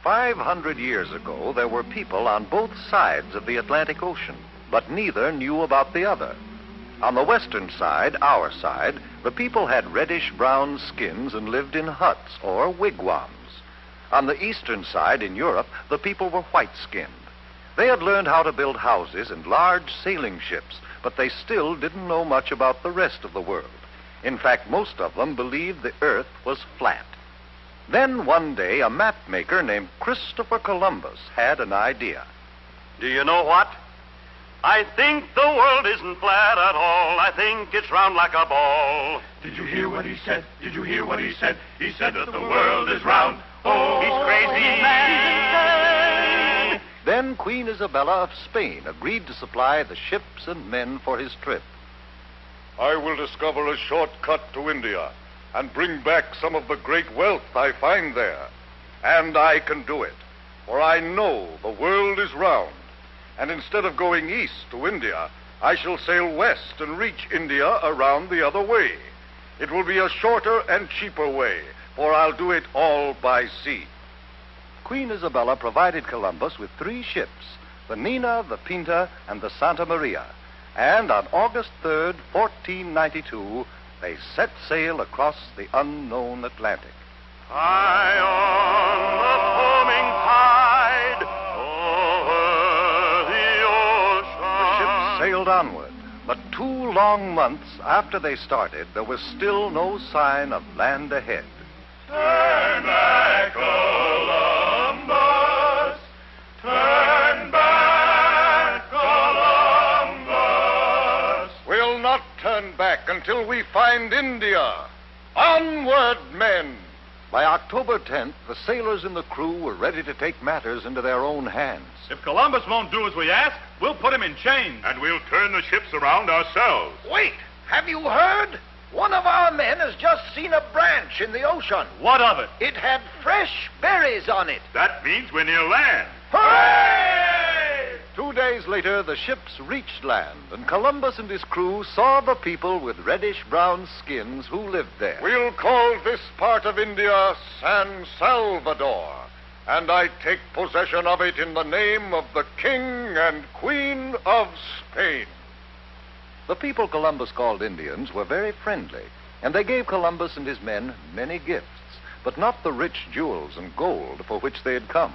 500 years ago, there were people on both sides of the Atlantic Ocean, but neither knew about the other. On the western side, our side, the people had reddish-brown skins and lived in huts or wigwams. On the eastern side, in Europe, the people were white-skinned. They had learned how to build houses and large sailing ships, but they still didn't know much about the rest of the world. In fact, most of them believed the earth was flat. Then one day, a map maker named Christoph Kolumbus had an idea. Do you know what? I think the world isn't flat at all. I think it's round like a ball. Did you hear what he said? Did you hear what he said? He said that the world is round. Oh, he's crazy. Then Queen Isabella of Spain agreed to supply the ships and men for his trip. I will discover a shortcut to India and bring back some of the great wealth I find there. And I can do it, for I know the world is round. And instead of going east to India, I shall sail west and reach India around the other way. It will be a shorter and cheaper way, for I'll do it all by sea. Queen Isabella provided Columbus with 3 ships, the Nina, the Pinta, and the Santa Maria. And on August 3rd, 1492, they set sail across the unknown Atlantic. High on the foaming tide, over the ocean. The ships sailed onward, but 2 long months after they started, there was still no sign of land ahead. turn back, Columbus. Turn back, Columbus. We'll not turn back until we find India. Onward, men! By October 10th, the sailors and the crew were ready to take matters into their own hands. If Columbus won't do as we ask, we'll put him in chains. And we'll turn the ships around ourselves. Wait! Have you heard? One of our men has just seen a branch in the ocean. What of it? It had fresh berries on it. That means we're near land. Hooray! 2 days later, the ships reached land, and Columbus and his crew saw the people with reddish-brown skins who lived there. We'll call this part of India San Salvador, and I take possession of it in the name of the King and Queen of Spain. The people Columbus called Indians were very friendly, and they gave Columbus and his men many gifts, but not the rich jewels and gold for which they had come.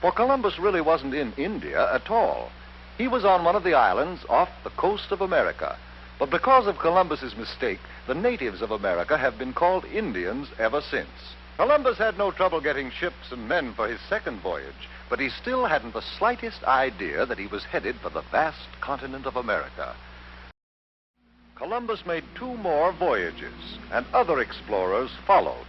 For Columbus really wasn't in India at all. He was on one of the islands off the coast of America. But because of Columbus's mistake, the natives of America have been called Indians ever since. Columbus had no trouble getting ships and men for his second voyage, but he still hadn't the slightest idea that he was headed for the vast continent of America. Columbus made 2 more voyages, and other explorers followed.